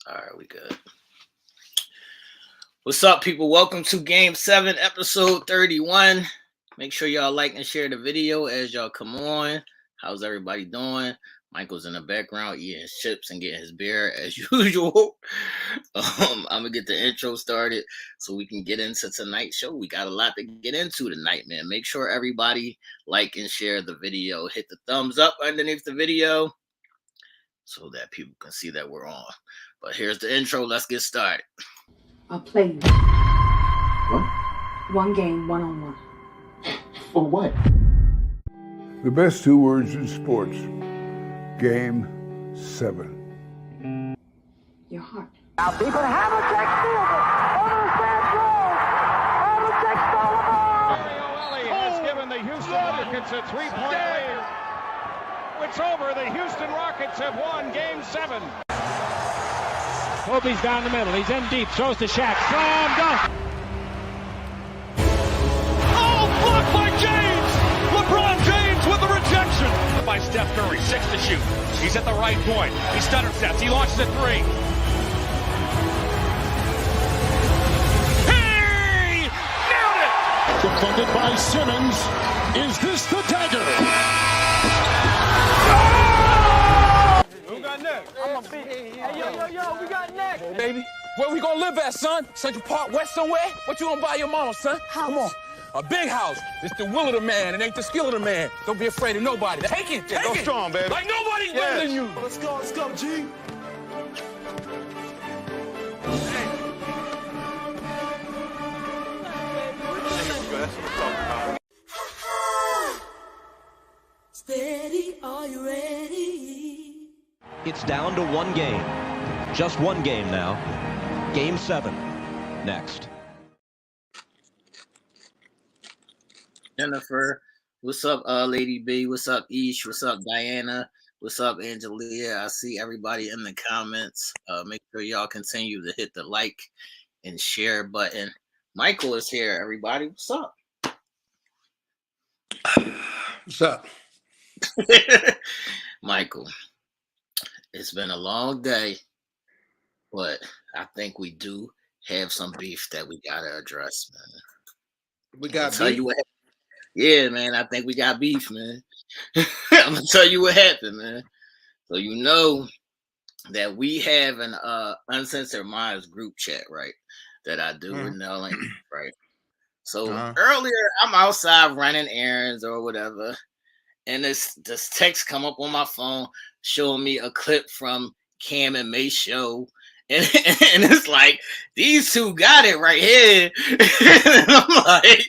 All right, we good. What's up, people? Welcome to Game 7, Episode 31. Make sure y'all like and share the video as y'all come on. How's everybody doing? Michael's in the background eating his chips and getting his beer as usual. I'm going to get the intro started so we can get into tonight's show. We got a lot to get into tonight, man. Make sure everybody like and share the video. Hit the thumbs up underneath the video so that people can see that we're on. But here's the intro. Let's get started. I'll play you. What? One game, one-on-one. For what? The best two words in sports. Game 7. Your heart. Now people have a check steal. Mario Ellie has given the Houston Rockets a 3-point lead. It's over. The Houston Rockets have won Game 7. Kobe's down the middle. He's in deep. Throws to Shaq. Slam dunk. Oh, blocked by James. LeBron James with the rejection. By Steph Curry, 6 to shoot. He's at the right point. He stutter steps. He launches a 3. He nailed it. Defended by Simmons. Is this the dagger? Who got next? I'm a beat. Hey, yo, we got next. Baby, where we gonna live at, son? Central Park West somewhere? What you gonna buy your mama, son? Come on. A big house. It's the will of the man. It ain't the skill of the man. Don't be afraid of nobody. Take it. Take Go it. strong, baby. Like nobody's better than you. Let's go, G. Steady, are you ready? It's down to one game. Just one game now. Game 7. Next. Jennifer, what's up, Lady B? What's up, Ish? What's up, Diana? What's up, Angelia? I see everybody in the comments. Make sure y'all continue to hit the like and share button. Michael is here, everybody. What's up? What's up? Michael, it's been a long day, but I think we do have some beef that we gotta address, man. We got Tell beef? you what. Yeah, man, I think we got beef, man. I'm gonna tell you what happened, man. So you know that we have an Uncensored Minds group chat, right? That I do with Nell, right? So earlier, I'm outside running errands or whatever, and this text come up on my phone showing me a clip from Cam and May's show. And it's like, these two got it right here. And I'm like,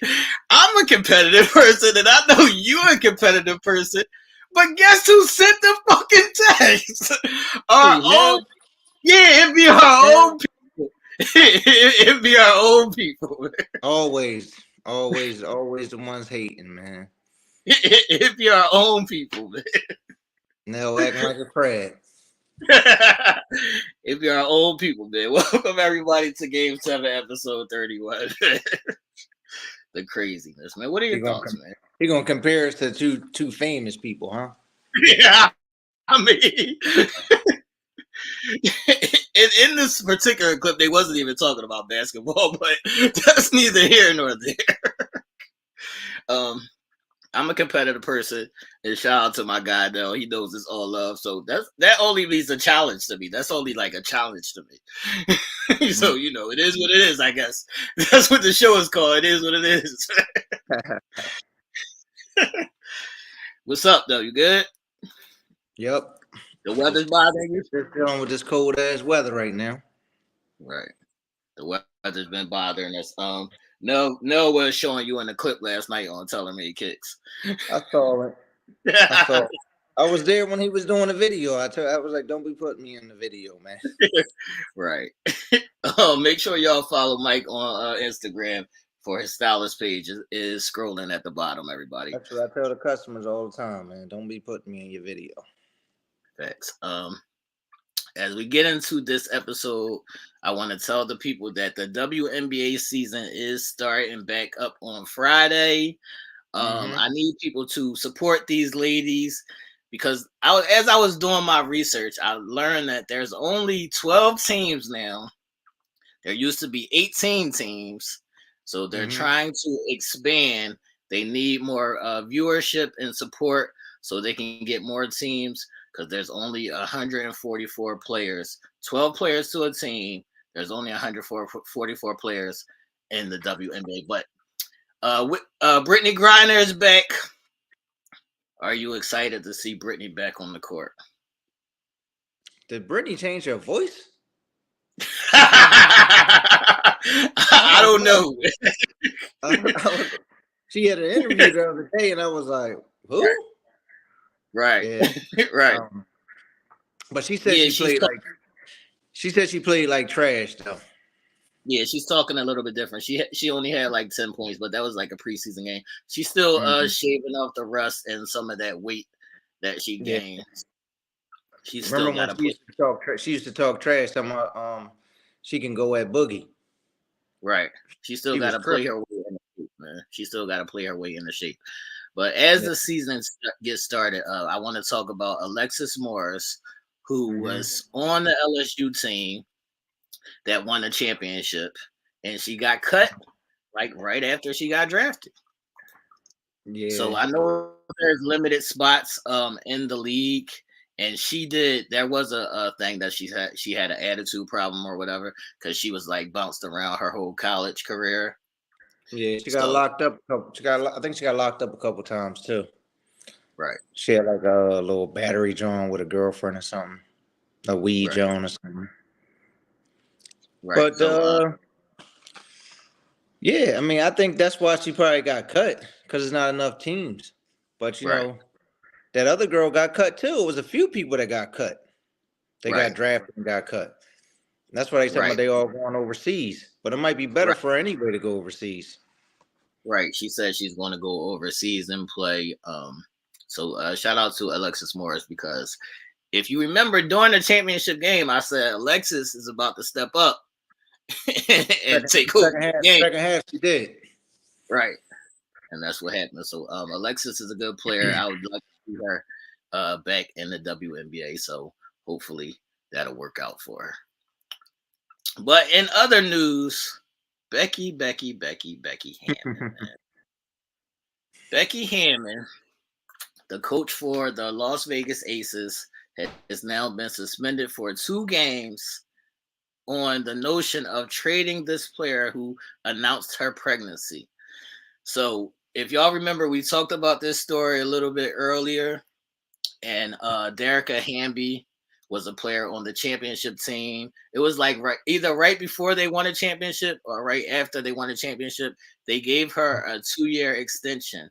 I'm a competitive person, and I know you're a competitive person. But guess who sent the fucking text? Our own, yeah, it'd be our own people. It'd be our own people. Always the ones hating, man. It'd be our own people, man. No, acting like a crab. It'd be our old people, man. Welcome everybody to Game 7, Episode 31. The craziness, man. What are your thoughts, man? You're gonna compare us to two famous people, huh? Yeah, I mean, in this particular clip, they wasn't even talking about basketball, but that's neither here nor there. I'm a competitive person, and shout out to my guy, though. He knows it's all love, so that only means a challenge to me. That's only like a challenge to me. So, you know, it is what it is, I guess. That's what the show is called. It is what it is. What's up, though? You good? Yep. The weather's bothering you? Just dealing with this cold ass weather right now. Right. The weather's been bothering us. No was showing you in the clip last night on Telling Me Kicks. I saw it. I was there when he was doing the video. I was like, don't be putting me in the video, man. Right. Make sure y'all follow Mike on Instagram for his stylist page. Is scrolling at the bottom, everybody. That's what I tell the customers all the time, man. Don't be putting me in your video. Thanks. As we get into this episode, I want to tell the people that the WNBA season is starting back up on Friday. I need people to support these ladies. because as I was doing my research, I learned that there's only 12 teams now. There used to be 18 teams, so they're trying to expand. They need more viewership and support so they can get more teams because there's only 144 players, 12 players to a team. There's only 144 players in the WNBA. But Brittany Griner is back. Are you excited to see Brittany back on the court? Did Brittany change her voice? I don't know. She had an interview the other day, and I was like, "Who?" Right, yeah. Right. But she said she played like trash, though. Yeah, she's talking a little bit different. She only had like 10 points, but that was like a preseason game. She's still shaving off the rust and some of that weight that she gained. She's still got she used to talk trash. She can go at Boogie. Right. She still got to play her way in the shape, man. She still got to play her way in the shape. But as the season gets started, I want to talk about Alexis Morris, who was on the LSU team that won the championship, and she got cut like right after she got drafted. Yeah. So I know there's limited spots in the league. And there was a thing that she had an attitude problem or whatever because she was like bounced around her whole college career. Yeah, she got locked up. I think she got locked up a couple times too. Right. She had like a little battery joint with a girlfriend or something, a weed joint or something. Right. But yeah, I mean, I think that's why she probably got cut because there's not enough teams. But you know. That other girl got cut too. It was a few people that got cut. They got drafted and got cut. And that's why they talking about they all going overseas. But it might be better for her anyway to go overseas. Right. She said she's going to go overseas and play. So shout out to Alexis Morris because if you remember during the championship game, I said Alexis is about to step up and take over the game. Second half, she did. Right. And that's what happened. So Alexis is a good player. I would like to see her back in the WNBA. So hopefully that'll work out for her. But in other news, Becky Hammon. Becky Hammon, the coach for the Las Vegas Aces, has now been suspended for 2 games on the notion of trading this player who announced her pregnancy. So if y'all remember, we talked about this story a little bit earlier, and Derica Hamby was a player on the championship team. It was like either right before they won a championship or right after they won a championship. They gave her a 2-year extension.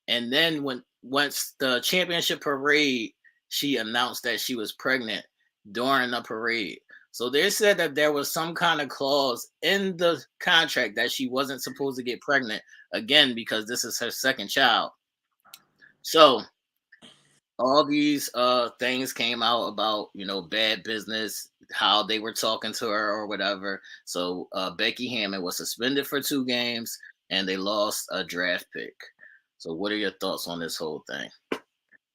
And then once the championship parade, she announced that she was pregnant during the parade. So they said that there was some kind of clause in the contract that she wasn't supposed to get pregnant again because this is her second child. So all these things came out about, bad business, how they were talking to her or whatever. So Becky Hammon was suspended for 2 games and they lost a draft pick. So what are your thoughts on this whole thing?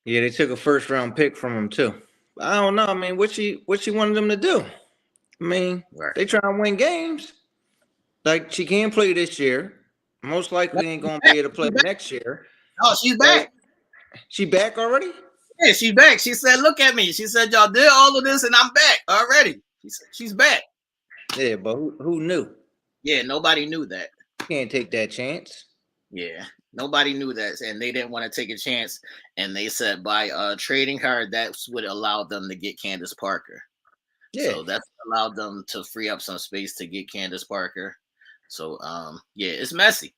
Yeah, they took a 1st-round pick from him too. I don't know. I mean, what she wanted them to do? I mean, they try to win games. Like, she can't play this year. Most likely ain't going to be able to play next year. Oh, she's back. She back already? Yeah, she's back. She said, look at me. She said, y'all did all of this and I'm back already. She's back. Yeah, but who knew? Yeah, nobody knew that. You can't take that chance. Yeah, nobody knew that. And they didn't want to take a chance. And they said by trading her, that's what allowed them to get Candace Parker. Yeah. So that's allowed them to free up some space to get Candace Parker. So, yeah, it's messy.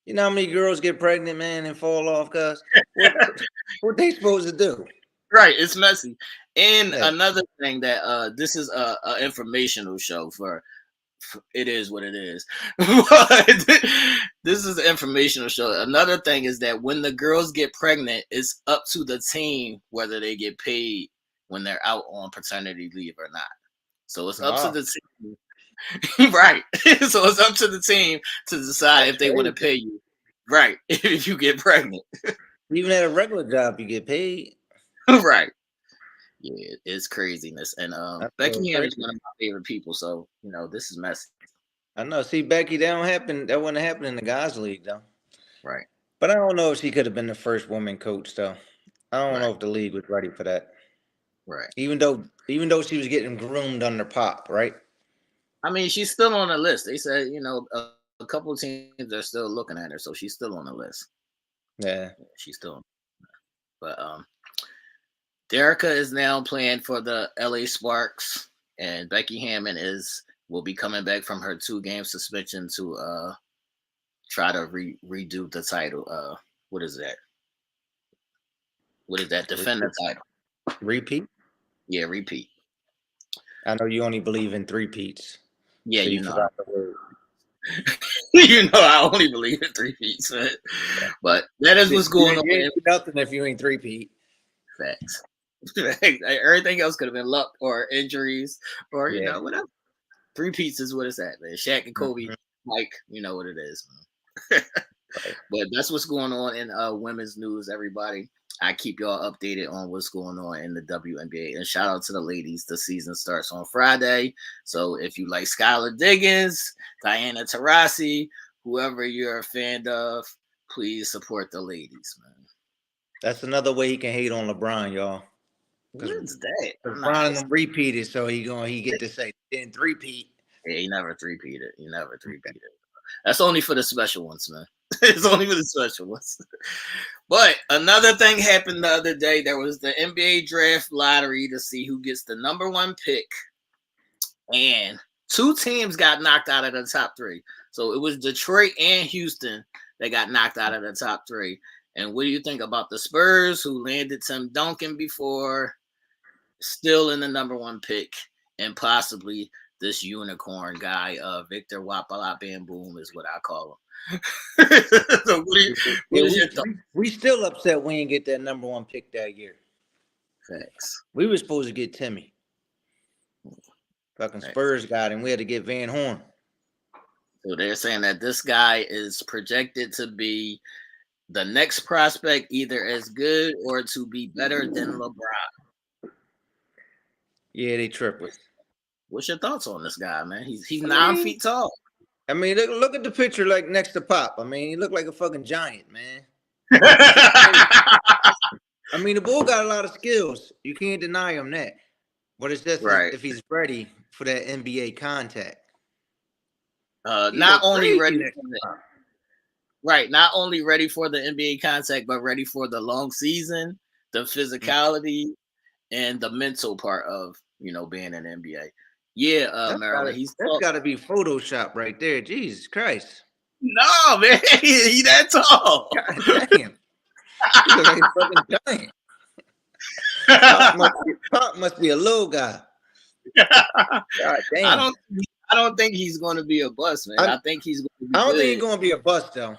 You know how many girls get pregnant, man, and fall off, cuz? What they supposed to do? Right, it's messy. And another thing that this is a informational show for it is what it is. This is an informational show. Another thing is that when the girls get pregnant, it's up to the team whether they get paid when they're out on paternity leave or not. So it's up to the team. Right. So it's up to the team to decide if they want to pay you. Right. If you get pregnant. Even at a regular job, you get paid. Right. Yeah, it's craziness. And That's so Becky Hammond is crazy. one of my favorite people. So, this is messy. I know. See, Becky, that wouldn't happen in the guys' league though. Right. But I don't know if she could have been the first woman coach though. I don't know Right. if the league was ready for that. Right. Even though she was getting groomed under Pop, right? I mean, she's still on the list. They said, a couple of teams are still looking at her, so she's still on the list. Yeah. She's still. But Derica is now playing for the LA Sparks, and Becky Hammond will be coming back from her 2-game suspension to try to redo the title. What is that? What is that? Defend the title. Repeat? Yeah, repeat. I know you only believe in three-peats. Yeah, so you know. forgot the word. I only believe in 3-peats, man. Yeah. But that is what's going on. You ain't nothing if you ain't three-peat. Facts. Everything else could have been luck or injuries or whatever. 3-peats is what it's at, man. Shaq and Kobe, Mike, you know what it is, man. But that's what's going on in women's news, everybody. I keep y'all updated on what's going on in the WNBA. And shout out to the ladies. The season starts on Friday. So if you like Skylar Diggins, Diana Taurasi, whoever you're a fan of, please support the ladies, man. That's another way he can hate on LeBron, y'all. What's that? LeBron repeated, so he get to say didn't three-peat. Yeah, he never three-peated. That's only for the special ones, man. It's only for the special ones. But another thing happened the other day. There was the NBA draft lottery to see who gets the number 1 pick. And 2 teams got knocked out of the top 3. So it was Detroit and Houston that got knocked out of the top 3. And what do you think about the Spurs, who landed Tim Duncan before, still in the number 1 pick, and possibly this unicorn guy, Victor Wapala Bam Boom is what I call him. So we still upset we didn't get that number 1 pick that year. Facts. We were supposed to get Timmy. Fucking Spurs got him. We had to get Van Horn. So they're saying that this guy is projected to be the next prospect, either as good or to be better than LeBron. Yeah, they tripping. What's your thoughts on this guy, man? He's 9 feet tall. I mean, look at the picture like next to Pop. I mean, he looked like a fucking giant, man. I mean, the bull got a lot of skills. You can't deny him that. But it's just if he's ready for that NBA contact. Not only ready for the NBA contact, but ready for the long season, the physicality, and the mental part of being in the NBA. Yeah, Maryland. That's got to be Photoshop right there. Jesus Christ! No, man, he that tall. God damn. He look like a fucking giant. Pop must be a little guy. God damn. I don't think he's going to be a bust, man. I think he's going to be I don't good. think he's going to be a bust, though.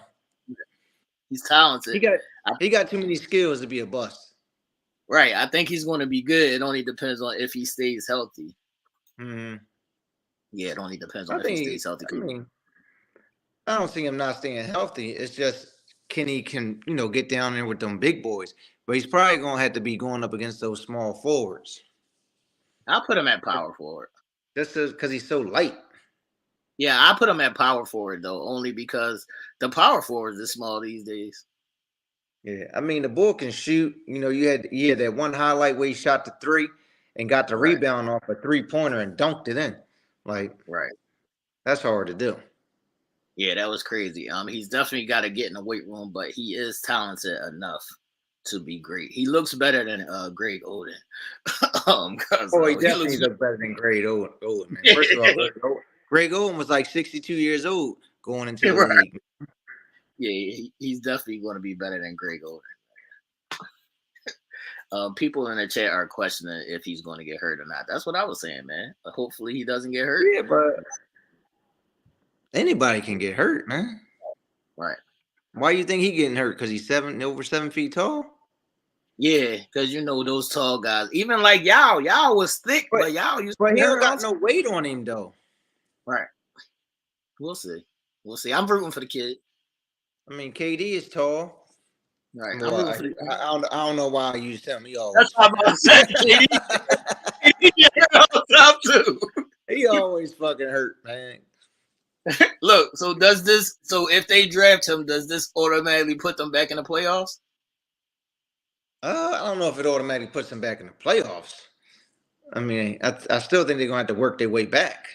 He's talented. He got too many skills to be a bust. Right. I think he's going to be good. It only depends on if he stays healthy. Mm-hmm. Yeah, it only depends on if he stays healthy. I don't see him not staying healthy. It's just can get down there with them big boys. But he's probably going to have to be going up against those small forwards. I'll put him at power forward. Just because he's so light. Yeah, I put him at power forward, though, only because the power forwards are small these days. Yeah, I mean, the bull can shoot. You had that one highlight where he shot the 3 and got the rebound off a 3-pointer and dunked it in. That's hard to do. Yeah, that was crazy. He's definitely got to get in the weight room, but he is talented enough to be great. He looks better than Greg Oden. He definitely looks better than Greg Oden, man. First of all, Greg Oden was like 62 years old going into the league. Yeah, he's definitely going to be better than Greg Oden. People in the chat are questioning if he's going to get hurt or not. That's what I was saying, man. Hopefully he doesn't get hurt. Yeah, but anybody can get hurt, man. Right. Why do you think he getting hurt? Because he's over 7 feet tall? Yeah, because those tall guys. Even like Yao was thick, but Yao used to he don't got no weight on him though. Right. We'll see. I'm rooting for the kid. I mean, KD is tall. Right. I'm Well, rooting for the Eagles. I don't know why you tell me That's always. what I'm about to say. KD all the time too. He always fucking hurt, man. Look, so if they draft him, does this automatically put them back in the playoffs? I don't know if it automatically puts them back in the playoffs. I mean, I still think they're gonna have to work their way back.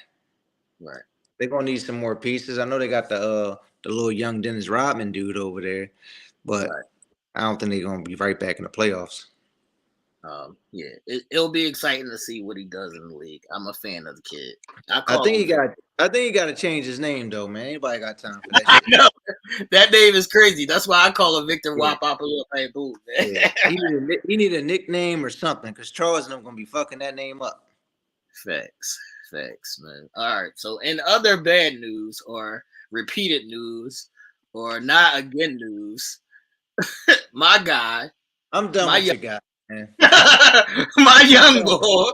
Right. They're gonna need some more pieces. I know they got the little young Dennis Rodman dude over there, but Right. I don't think they're gonna be right back in the playoffs. Yeah, it'll be exciting to see what he does in the league. I'm a fan of the kid. I think he got to change his name though, man. Anybody got time for that I shit? know that name is crazy. That's why I call him Victor Yeah. Wapapalopaipoo. Yeah. He need a nickname or something because Charles and them gonna be fucking that name up. Facts, man. All right. So, in other bad news or repeated news or not again news, my guy, I'm done with your guy, man. my young boy,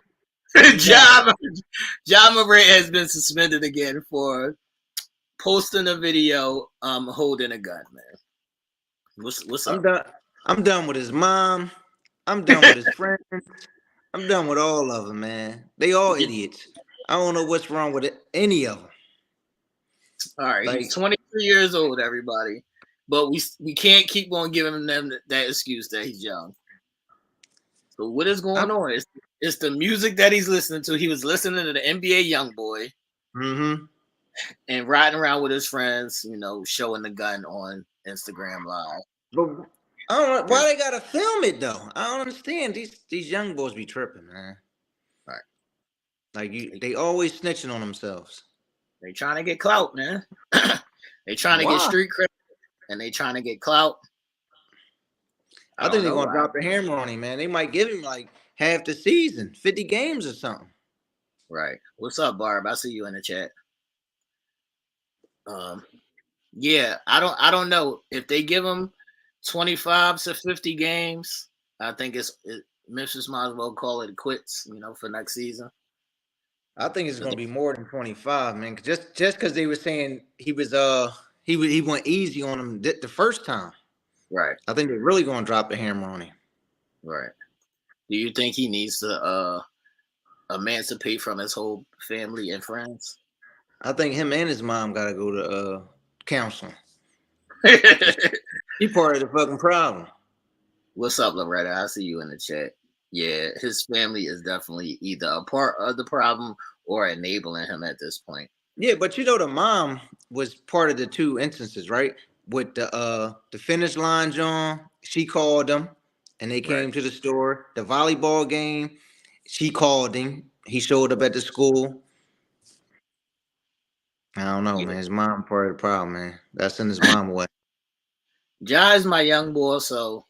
Ja Morant has been suspended again for posting a video holding a gun, man. What's up? I'm done with his mom. I'm done with his friends. I'm done with all of them, man. They all idiots. I don't know what's wrong with any of them. All right, he's 23 years old, everybody, but we can't keep on giving them that excuse that he's young. So what is going on? It's the music that he's listening to. He was listening to the NBA YoungBoy, and riding around with his friends, showing the gun on Instagram Live. But I don't know why they gotta film it though. I don't understand. These young boys be tripping, man. Right. Like they always snitching on themselves. They trying to get clout, man. They trying to get street cred, and they trying to get clout. I think they're gonna drop the hammer on him, man. They might give him like half the season, 50 games or something. Right. What's up, Barb? I see you in the chat. Yeah, I don't know if they give him 25 to 50 games. I think Memphis might as well call it quits, for next season. I think it's gonna be more than 25, man. Just because they were saying he went easy on him the first time. Right. I think they're really gonna drop the hammer on him. Right. Do you think he needs to emancipate from his whole family and friends? I think him and his mom gotta go to counseling. He part of the fucking problem. What's up, Loretta? I see you in the chat. Yeah, his family is definitely either a part of the problem or enabling him at this point. Yeah, but the mom was part of the two instances, right? With the finish line, John, she called them and they came to the store. The volleyball game, she called him. He showed up at the school. I don't know, man. His mom part of the problem, man. That's in his mom way. Ja is my young boy, so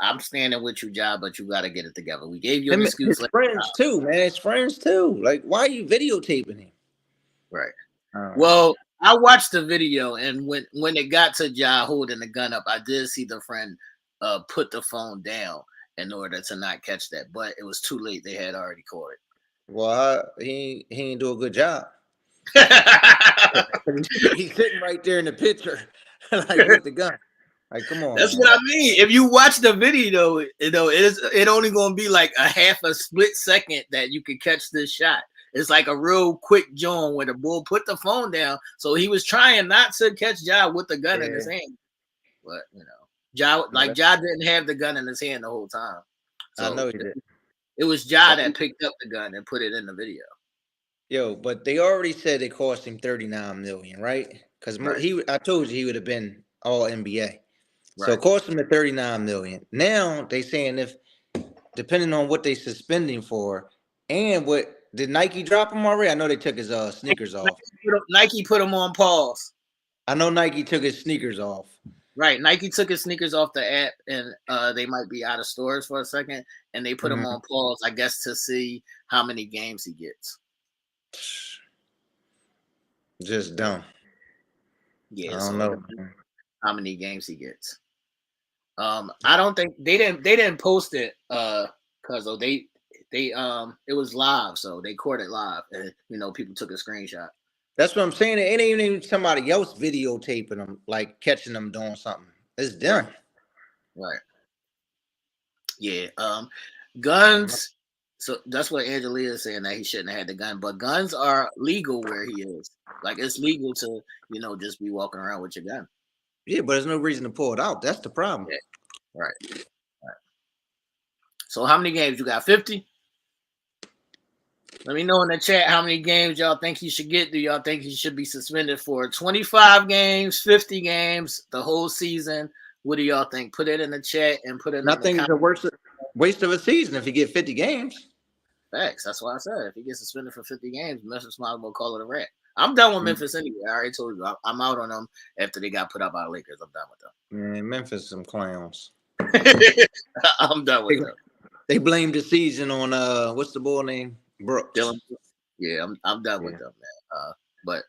I'm standing with you, Ja, but you got to get it together. We gave you an excuse. His friends too, man. His friends too. Like, why are you videotaping him? Right. Well, I watched the video, and when it got to Ja holding the gun up, I did see the friend put the phone down in order to not catch that, but it was too late. They had already caught it. Well, he ain't do a good job. He's sitting right there in the picture, like with the gun. Like, come on. That's what I mean. If you watch the video, it only gonna be like a half a split second that you could catch this shot. It's like a real quick John where the bull put the phone down. So he was trying not to catch Ja with the gun in his hand. But Ja didn't have the gun in his hand the whole time. So I know he did. It was Ja that picked up the gun and put it in the video. Yo, but they already said it cost him $39 million, right? Because I told you he would have been all NBA. Right. So it cost him the $39 million. Now they saying if depending on what they suspending for and what did Nike drop him already? I know they took his sneakers off. Nike put him on pause. I know Nike took his sneakers off. Right. Nike took his sneakers off the app and they might be out of stores for a second. And they put him on pause, I guess, to see how many games he gets. Just dumb. Yeah. I don't know how many games he gets. I don't think they didn't post it because they it was live, so they caught it live and people took a screenshot. That's what I'm saying. It ain't even somebody else videotaping them, like catching them doing something. It's them. Right. Yeah. Guns. So that's what Angelia is saying, that he shouldn't have had the gun. But guns are legal where he is. Like, it's legal to, just be walking around with your gun. Yeah, but there's no reason to pull it out. That's the problem. Yeah. Right. So how many games you got? 50? Let me know in the chat how many games y'all think he should get. Do y'all think he should be suspended for 25 games, 50 games, the whole season? What do y'all think? Put it in the chat and put it in the comments. I think it's a waste of a season if you get 50 games. Facts. That's why I said if he gets suspended for 50 games, Memphis might as well call it a wrap. I'm done with Memphis anyway. I already told you. I'm out on them after they got put up by the Lakers. I'm done with them. Man, Memphis some clowns. I'm done with them. They blamed the season on what's the boy name? Brooks. Dylan. Yeah, I'm done with them, man. But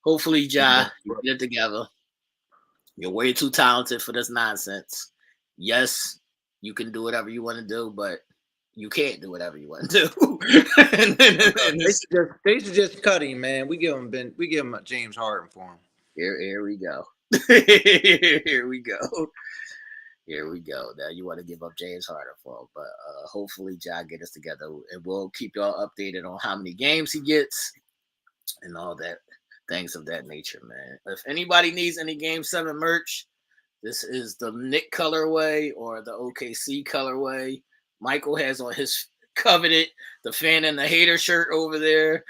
hopefully, Ja, you get it together. You're way too talented for this nonsense. Yes, you can do whatever you want to do, but you can't do whatever you want to do. They should just cut him, man. We give him a James Harden for him. Here we go. Here we go. Here we go. Now you want to give up James Harden for him, but hopefully Ja get us together, and we'll keep y'all updated on how many games he gets and all that, things of that nature, man. If anybody needs any Game 7 merch, this is the Nick colorway or the OKC colorway. Michael has on his coveted the fan and the hater shirt over there.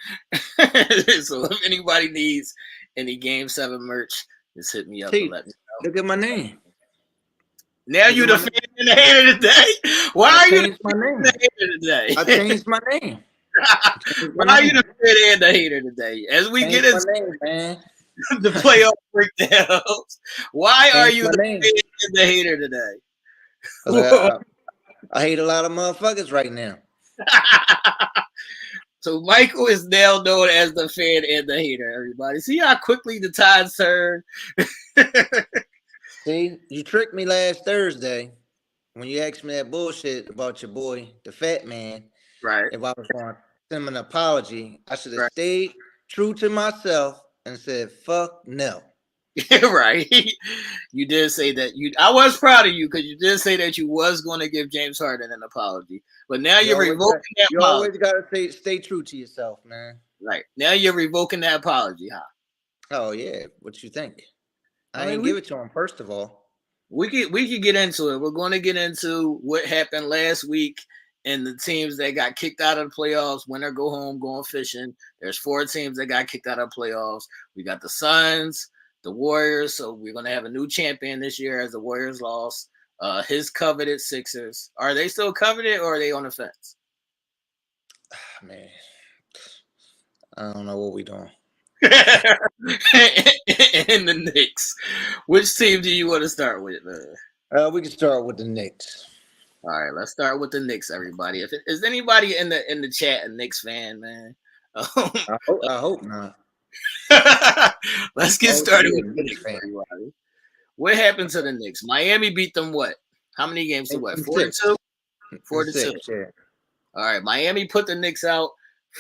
So if anybody needs any Game 7 merch, just hit me up and let me know. Look at my name. Now you the fan and the hater today? Why are you the hater today? I changed my name. Why are you the fan and the hater today? As we get into the playoff breakdowns, why are you the fan and the hater today? I hate a lot of motherfuckers right now. So Michael is now known as the fan and the hater, everybody. See how quickly the tides turn? See, you tricked me last Thursday when you asked me that bullshit about your boy, the fat man. Right. If I was going to send him an apology, I should have stayed true to myself and said, fuck no. Right. You did say that. I was proud of you because you did say that you was going to give James Harden an apology. But now you're revoking that apology. You always got to stay true to yourself, man. Right. Now you're revoking that apology, huh? Oh, yeah. What you think? I didn't give it to him, first of all. We could get into it. We're going to get into what happened last week and the teams that got kicked out of the playoffs. Winner go home, going fishing. There's 4 teams that got kicked out of the playoffs. We got the Suns, the Warriors. So we're going to have a new champion this year as the Warriors lost. His coveted Sixers. Are they still coveted or are they on the fence? Man, I don't know what we're doing. And the Knicks. Which team do you want to start with, man? We can start with the Knicks. All right, let's start with the Knicks, everybody. Is anybody in the chat a Knicks fan, man? I hope not. Let's get started with the Knicks, everybody. What happened to the Knicks? Miami beat them what? How many games to what? 4-2? 4-2. Yeah. All right, Miami put the Knicks out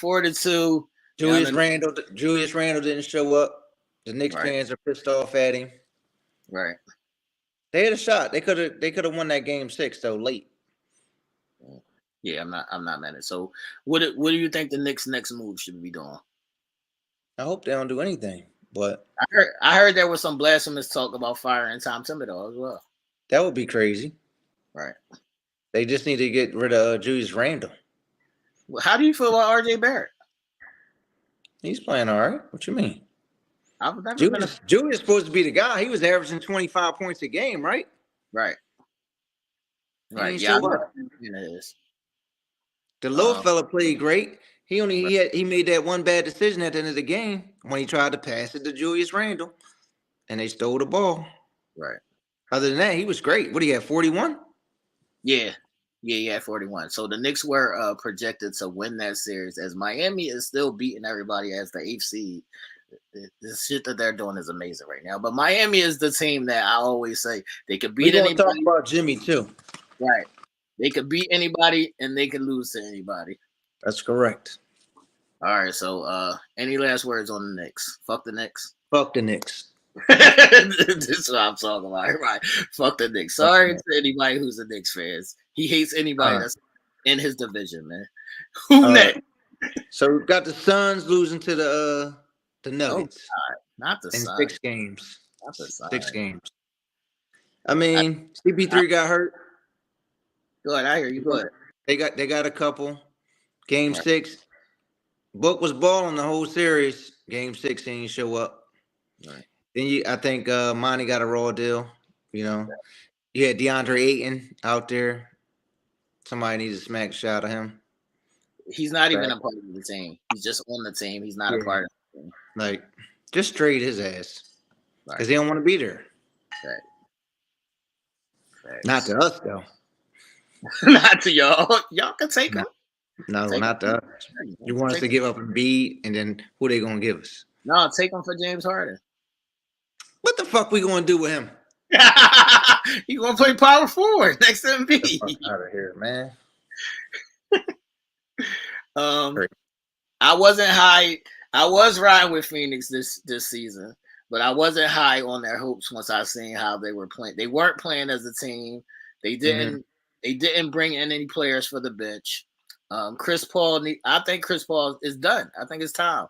4-2. Julius Randle didn't show up. The Knicks fans are pissed off at him. Right. They had a shot. They could have won that game 6 though late. Yeah, I'm not mad at it. So what do you think the Knicks' next move should be doing? I hope they don't do anything. But I heard there was some blasphemous talk about firing Tom Thibodeau as well. That would be crazy. Right. They just need to get rid of Julius Randle. Well, how do you feel about RJ Barrett? He's playing all right. What you mean? Julius supposed to be the guy. He was averaging 25 points a game, right? Right. Right. Yeah. The little fella played great. He made that one bad decision at the end of the game when he tried to pass it to Julius Randle, and they stole the ball. Right. Other than that, he was great. What do you have? 41? Yeah. Yeah, 41. So the Knicks were projected to win that series, as Miami is still beating everybody as the 8th seed. The shit that they're doing is amazing right now. But Miami is the team that I always say they could beat anybody. We're going to talk about Jimmy too. Right. They could beat anybody and they could lose to anybody. That's correct. All right. So any last words on the Knicks? Fuck the Knicks. Fuck the Knicks. This is what I'm talking about. Right. Fuck the Knicks. Sorry to anybody who's a Knicks fan. He hates anybody that's in his division, man. Who next? So we got the Suns losing to the Nuggets. Oh, not the in Suns. 6 games. Not the Suns. 6 games. I mean, CP3 got hurt. Go ahead, I hear you. Go ahead. They got a couple. Game 6. Book was balling the whole series. Game 6 he didn't show up. Right. Then I think Monty got a raw deal. You know, you had DeAndre Ayton out there. Somebody needs to smack a shot at him. He's not even a part of the team. He's just on the team. He's not a part of the team. Like, just trade his ass because he don't want to be there. Right. Not to us though. Not to y'all. Y'all can take him. No, not to us. You want us to give up Embiid, and then who they gonna give us? No, take him for James Harden. What the fuck we gonna do with him? He gonna play power forward next to Embiid. Out of here, man. I wasn't high. I was riding with Phoenix this season, but I wasn't high on their hopes once I seen how they were playing. They weren't playing as a team. They didn't. They didn't bring in any players for the bench. Chris Paul. I think Chris Paul is done. I think it's time.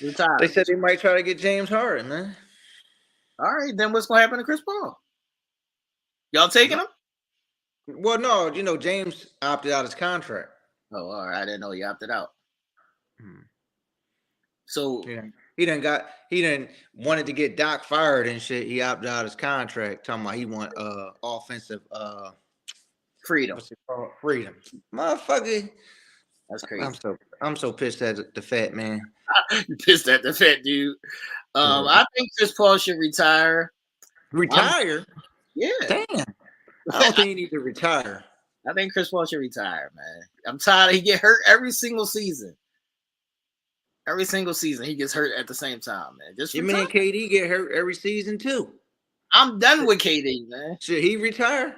They said they might try to get James Harden, man. All right, then what's gonna happen to Chris Paul? Y'all taking him? Well, no, James opted out his contract. Oh, all right. I didn't know he opted out. So he didn't wanted to get Doc fired and shit. He opted out his contract, talking about he want offensive freedom. What's it called? Freedom, motherfucker. That's crazy. I'm so pissed at the fat man. You pissed at the fat dude. I think Chris Paul should retire. Retire? Yeah. Damn. I don't think he needs to retire. I think Chris Paul should retire, man. I'm tired. He get hurt every single season. Every single season, he gets hurt at the same time, man. Just your man KD get hurt every season too. I'm done with KD, man. Should he retire?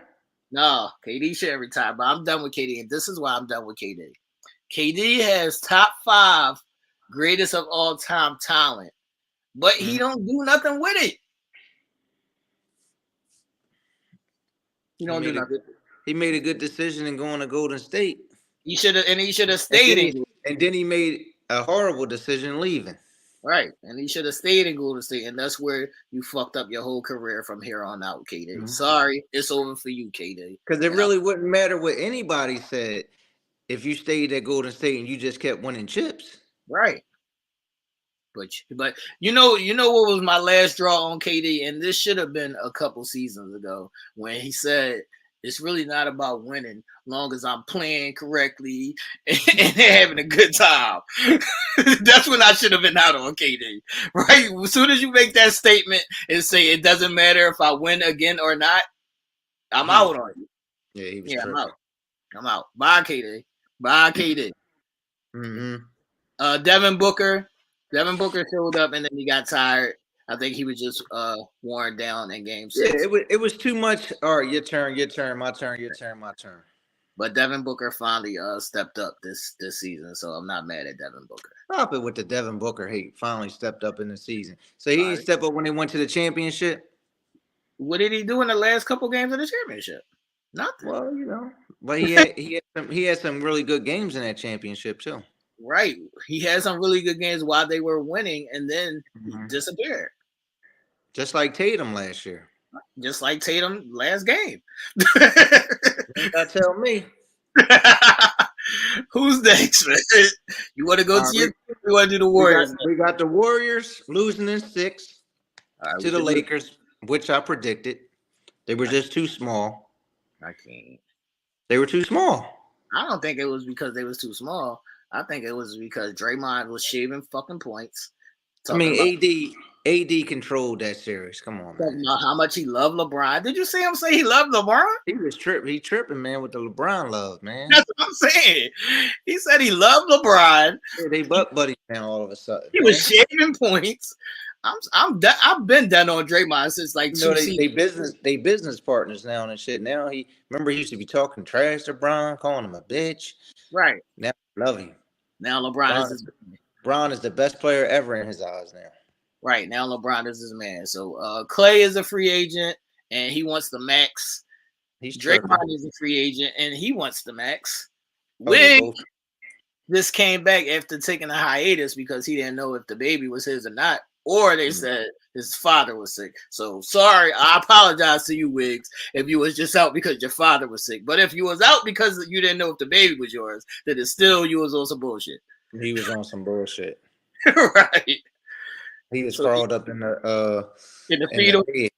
No, KD shouldn't retire, but I'm done with KD, and this is why I'm done with KD. KD has top 5 greatest of all time talent, but he don't do nothing with it. He don't do nothing. He made a good decision in going to Golden State. He should have stayed and then he made a horrible decision leaving. Right. And he should have stayed in Golden State. And that's where you fucked up your whole career from here on out, KD. Sorry, it's over for you, KD. Because it really wouldn't matter what anybody said if you stayed at Golden State and you just kept winning chips. Right. But you know what was my last straw on KD? And this should have been a couple seasons ago when he said, it's really not about winning, long as I'm playing correctly and having a good time. That's when I should have been out on KD, right? As soon as you make that statement and say it doesn't matter if I win again or not, I'm out on you. Yeah, he was tripping. I'm out. Bye, KD. Bye, KD. Devin Booker showed up and then he got tired. I think he was just worn down in game 6. Yeah, it was too much. All right, your turn, my turn. But Devin Booker finally stepped up this season, so I'm not mad at Devin Booker. Stop it with the Devin Booker hate. Finally stepped up in the season. So he didn't step up when they went to the championship? What did he do in the last couple games of the championship? Nothing. Well, but he had some really good games in that championship too. Right. He had some really good games while they were winning and then disappeared. Just like Tatum last year. Just like Tatum last game. You gotta tell me. Who's next, man? You want to go to you want to do the Warriors? We got the Warriors losing in 6 to the Lakers, which I predicted. They were just too small. I can't. They were too small. I don't think it was because they was too small. I think it was because Draymond was shaving fucking points. I mean, AD controlled that series. Come on, man. How much he loved LeBron. Did you see him say he loved LeBron? He was tripping. He tripping, man, with the LeBron love, man. That's what I'm saying. He said he loved LeBron. Yeah, they butt buddies now all of a sudden. He was shaving points. I'm done. I've been done on Draymond since like they business partners now and shit. Now he used to be talking trash to LeBron, calling him a bitch. Right. Now I love him. Now LeBron is the best player ever in his eyes now. Right. Now LeBron is his man. So Clay is a free agent and he wants the max. He's tripping. Draymond is a free agent and he wants the max. Wig this came back after taking a hiatus because he didn't know if the baby was his or not. Or they said his father was sick. So sorry, I apologize to you, Wiggs, if you was just out because your father was sick. But if you was out because you didn't know if the baby was yours, then it's still you was on some bullshit. He was on some bullshit. Right. He was crawled up in the fetal. bed.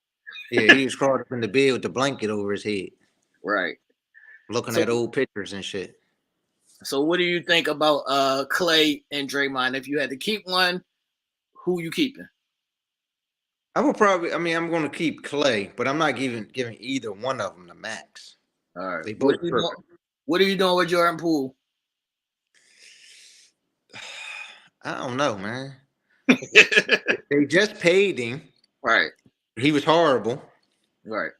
Yeah, he was crawled up in the bed with the blanket over his head. Right. Looking at old pictures and shit. So what do you think about Clay and Draymond? If you had to keep one, who you keeping? I'm going to keep Clay, but I'm not giving either one of them the max. All right. They both what are you doing with Jordan Poole? I don't know, man. They just paid him. Right. He was horrible. Right.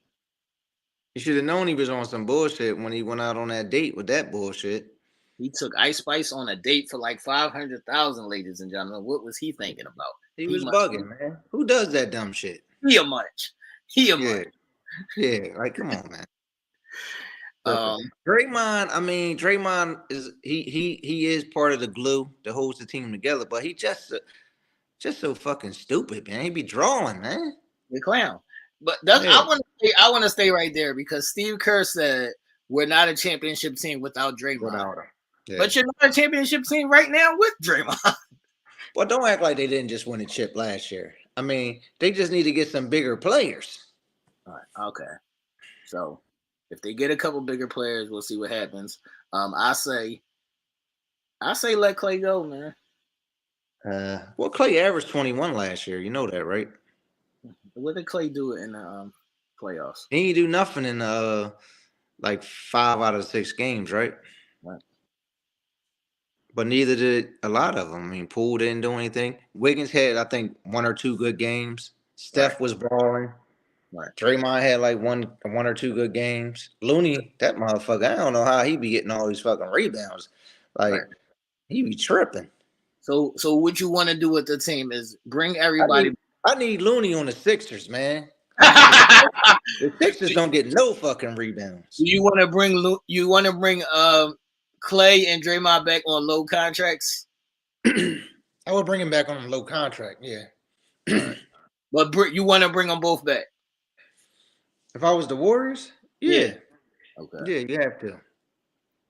You should have known he was on some bullshit when he went out on that date with that bullshit. He took Ice Spice on a date for like 500,000, ladies and gentlemen. What was he thinking about? He was bugging, man. Who does that dumb shit? He a munch. Yeah, like come on, man. Draymond is he is part of the glue that holds the team together, but he just so fucking stupid, man. He be drawing, man. The clown. But I want to stay right there because Steve Kerr said we're not a championship team without Draymond. Yeah. But you're not a championship team right now with Draymond. Well, don't act like they didn't just win a chip last year. I mean, they just need to get some bigger players. All right. Okay. So if they get a couple bigger players, we'll see what happens. I say let Clay go, man. Well, Clay averaged 21 last year. You know that, right? What did Clay do in the playoffs? He didn't do nothing in like 5 out of 6 games, right? Right. But neither did a lot of them. I mean, Poole didn't do anything. Wiggins had, I think, 1 or 2 good games. Steph was balling. Right. Draymond had like one or 2 good games. Looney, that motherfucker, I don't know how he be getting all these fucking rebounds. Like, he be tripping. So what you want to do with the team is bring everybody. I need Looney on the Sixers, man. The Sixers don't get no fucking rebounds. You want to bring Clay and Draymond back on low contracts? I would bring him back on a low contract, yeah. But you want to bring them both back? If I was the Warriors, yeah. Okay. Yeah, you have to.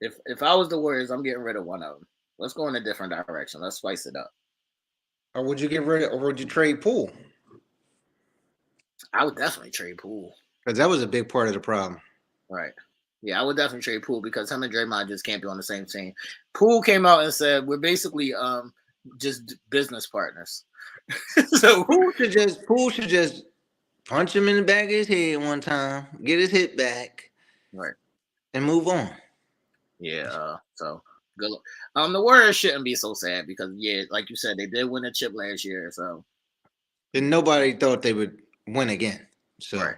If I was the Warriors, I'm getting rid of one of them. Let's go in a different direction. Let's spice it up. Or would you would you trade Poole? I would definitely trade Poole. Because that was a big part of the problem. Right. Yeah, I would definitely trade Poole because him and Draymond just can't be on the same team. Poole came out and said we're basically just business partners. So Poole should just punch him in the back of his head one time, get his hit back, right, and move on. Yeah. So good. The Warriors shouldn't be so sad because like you said, they did win a chip last year. So and nobody thought they would win again. So right.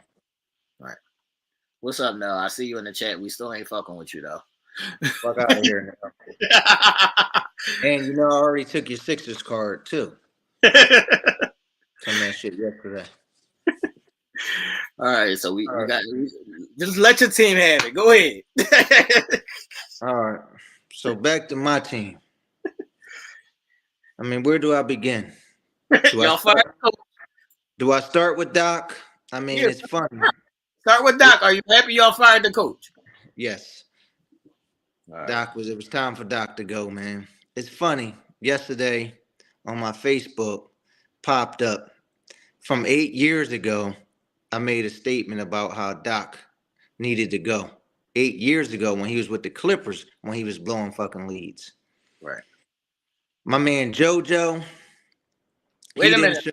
What's up, Nell? I see you in the chat. We still ain't fucking with you though. Fuck out of here now. And I already took your Sixers card too. Some of that shit yesterday. All right, so we got just let your team have it. Go ahead. All right. So back to my team. I mean, where do I begin? Do I start with Doc? I mean, it's funny. Start with Doc. Are you happy y'all fired the coach? Yes. Right. It was time for Doc to go, man. It's funny. Yesterday on my Facebook popped up from 8 years ago. I made a statement about how Doc needed to go 8 years ago when he was with the Clippers, when he was blowing fucking leads. Right. My man JoJo. Wait a minute.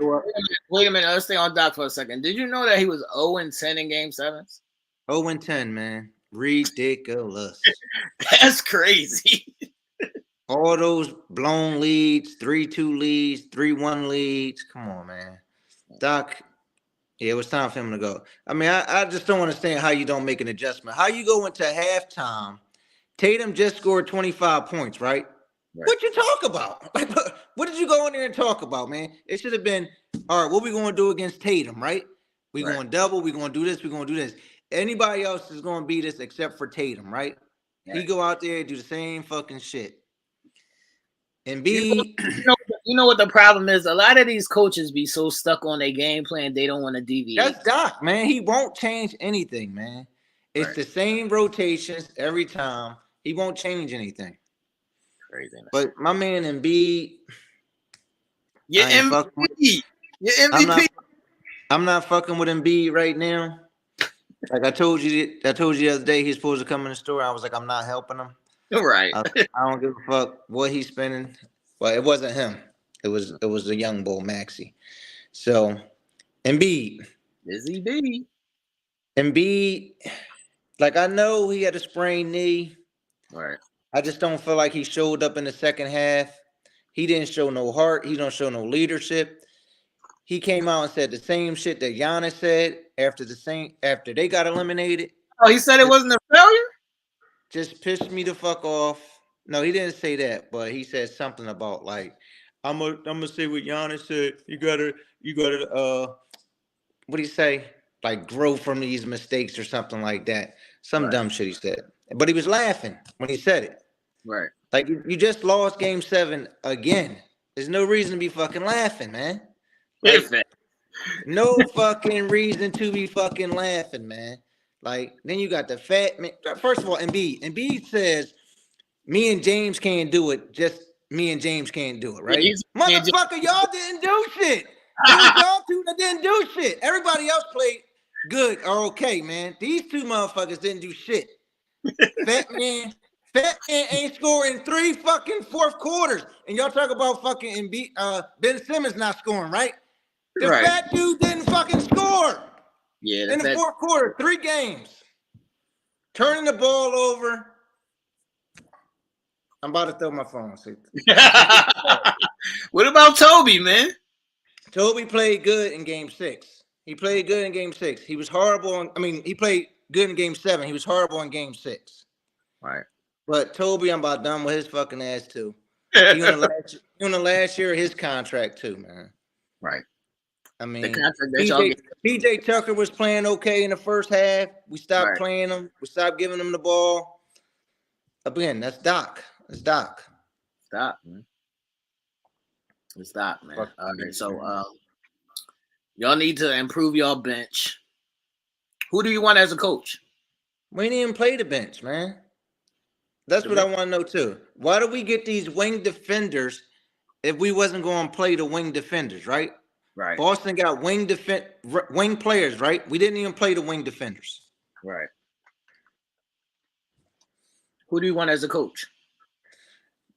Let's stay on Doc for a second. Did you know that he was 0-10 in Game 7s? 0-10, man. Ridiculous. That's crazy. All those blown leads, 3-2 leads, 3-1 leads. Come on, man. Doc, it was time for him to go. I mean, I just don't understand how you don't make an adjustment. How you go into halftime, Tatum just scored 25 points, right? What you talk about? Like, what did you go in there and talk about, man? It should have been, all right, what we going to do against Tatum, right? We going to double, we going to do this, we going to do this. Anybody else is going to beat us except for Tatum, right? He go out there and do the same fucking shit. And B, you know what the problem is? A lot of these coaches be so stuck on their game plan, they don't want to deviate. That's Doc, man. He won't change anything, man. It's the same rotations every time. He won't change anything. Crazy. But my man Embiid, your MVP. I'm not fucking with Embiid right now. Like I told you the other day, he's supposed to come in the store. I was like, I'm not helping him. Right. I don't give a fuck what he's spending. Well, it wasn't him. It was the young bull Maxey. So Embiid. Busy B. Embiid, like I know he had a sprained knee. Right. I just don't feel like he showed up in the second half. He didn't show no heart. He don't show no leadership. He came out and said the same shit that Giannis said after they got eliminated. Oh, he said it wasn't a failure? Just pissed me the fuck off. No, he didn't say that, but he said something about like, I'm gonna say what Giannis said. You gotta what do you say? Like grow from these mistakes or something like that. Some dumb shit he said. But he was laughing when he said it. Right. Like you just lost game 7 again. There's no reason to be fucking laughing, man. Like, no fucking reason to be fucking laughing, man. Like, then you got the fat man. First of all, Embiid says, me and James can't do it. Just me and James can't do it, right? Motherfucker, y'all didn't do shit. It was y'all two that didn't do shit. Everybody else played good or okay, man. These two motherfuckers didn't do shit. Fat man ain't scoring 3 fucking fourth quarters. And y'all talk about fucking Ben Simmons not scoring, right? The fat dude didn't fucking score. Yeah, in the fourth quarter, 3 games. Turning the ball over. I'm about to throw my phone. What about Toby, man? Toby played good in game 6. He played good in game 6. He was horrible. He played good in game 7. He was horrible in game 6. Right. But Toby, I'm about done with his fucking ass too. He on the last year of his contract too, man. Right. I mean, PJ Tucker was playing okay in the first half. We stopped playing him. We stopped giving him the ball. Again, that's Doc. It's Doc. Stop, man. It's Doc, man. All right, so y'all need to improve your bench. Who do you want as a coach? We didn't even play the bench, man. That's what I want to know too. Why do we get these wing defenders if we wasn't going to play the wing defenders, right? Right. Boston got wing players, right? We didn't even play the wing defenders. Right. Who do you want as a coach?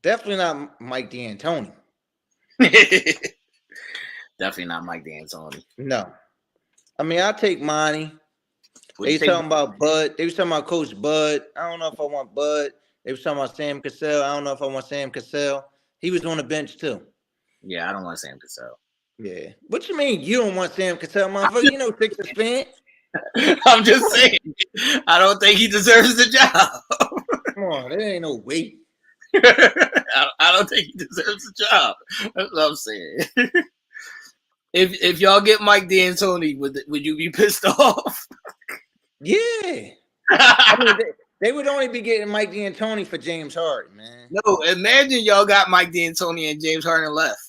Definitely not Mike D'Antoni. Definitely not Mike D'Antoni. No. I'll take Monty. They talking about Bud. They was talking about Coach Bud. I don't know if I want Bud. They was talking about Sam Cassell. I don't know if I want Sam Cassell. He was on the bench too. Yeah, I don't want Sam Cassell. Yeah. What you mean you don't want Sam Cassell, motherfucker? You know Sixers fan. I'm just saying. I don't think he deserves the job. Come on, there ain't no way. I don't think he deserves the job. That's what I'm saying. If y'all get Mike D'Antoni, would you be pissed off? Yeah. They would only be getting Mike D'Antoni for James Harden, man. No, imagine y'all got Mike D'Antoni and James Harden left.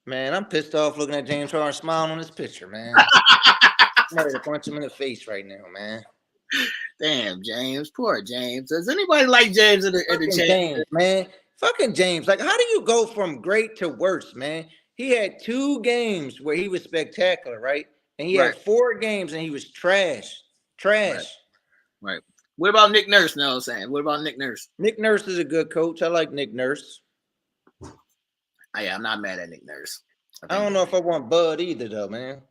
Man, I'm pissed off looking at James Harden smiling on this picture, man. I'm ready to punch him in the face right now, man. Damn, James. Poor James. Does anybody like James in the chat? James, man. Fucking James. Like, how do you go from great to worse, man? He had 2 games where he was spectacular, right? And he had 4 games and he was trash. Right. What about Nick Nurse? No, I'm saying. What about Nick Nurse? Nick Nurse is a good coach. I like Nick Nurse. I'm not mad at Nick Nurse. I don't know if I want Bud either, though, man.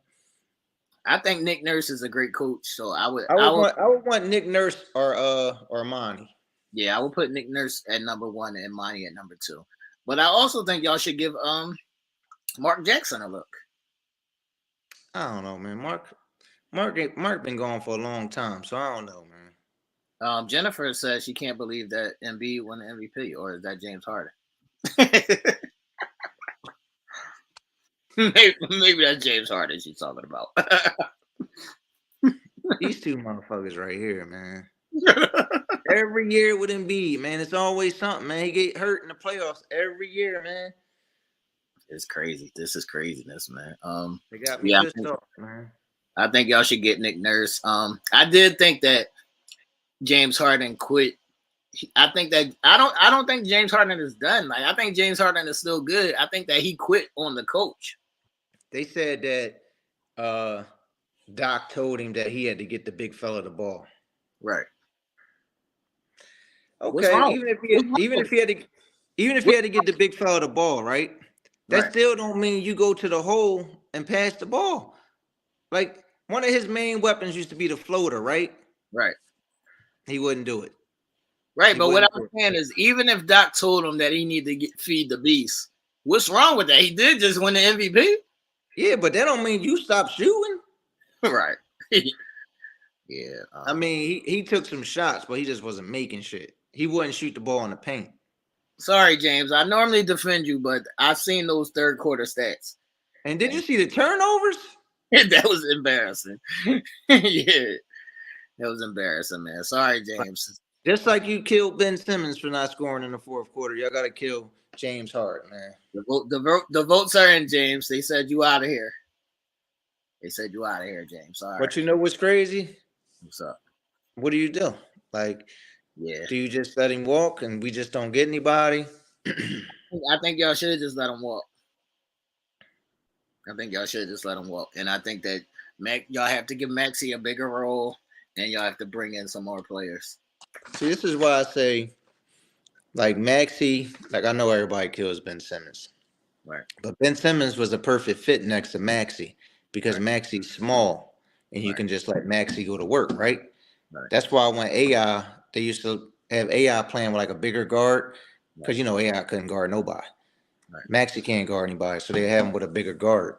I think Nick Nurse is a great coach, so I would want Nick Nurse or Monty. Yeah, I would put Nick Nurse at number 1 and Monty at number 2. But I also think y'all should give Mark Jackson a look. I don't know, man. Mark been gone for a long time, so I don't know, man. Jennifer says she can't believe that Embiid won the MVP, or is that James Harden? maybe that's James Harden she's talking about. These two motherfuckers right here, man. Every year with Embiid, man, it's always something, man. He get hurt in the playoffs every year, man. It's crazy. This is craziness, man. They got me pissed off, man. I think y'all should get Nick Nurse. I did think that James Harden quit. I think that I don't think James Harden is done. Like I think James Harden is still good. I think that he quit on the coach. They said that Doc told him that he had to get the big fella the ball. Right. Okay. Even if he had to get the big fella the ball, right? That still don't mean you go to the hole and pass the ball. Like one of his main weapons used to be the floater, right? Right. He wouldn't do it. Right, but what I'm saying is, even if Doc told him that he needed to feed the beast, what's wrong with that? He did just win the MVP. Yeah, but that don't mean you stop shooting. Right. Yeah. I mean, he took some shots, but he just wasn't making shit. He wouldn't shoot the ball in the paint. Sorry, James. I normally defend you, but I've seen those third quarter stats. And did you see the turnovers? That was embarrassing. Yeah. That was embarrassing, man. Sorry, James. Just like you killed Ben Simmons for not scoring in the fourth quarter, y'all got to kill James Harden, man. The votes are in, James. They said you out of here. They said you out of here, James. Sorry. But you know what's crazy? What's up? What do you do? Like, yeah. Do you just let him walk and we just don't get anybody? I think y'all should just let him walk. I think y'all should just let him walk. And I think that y'all have to give Maxey a bigger role, and y'all have to bring in some more players. See, this is why I say, like Maxey, like I know everybody kills Ben Simmons. Right. But Ben Simmons was a perfect fit next to Maxey because Maxey's small and you can just let Maxey go to work, right? That's why when AI, they used to have AI playing with like a bigger guard because, you know, AI couldn't guard nobody. Maxey can't guard anybody, so they have him with a bigger guard.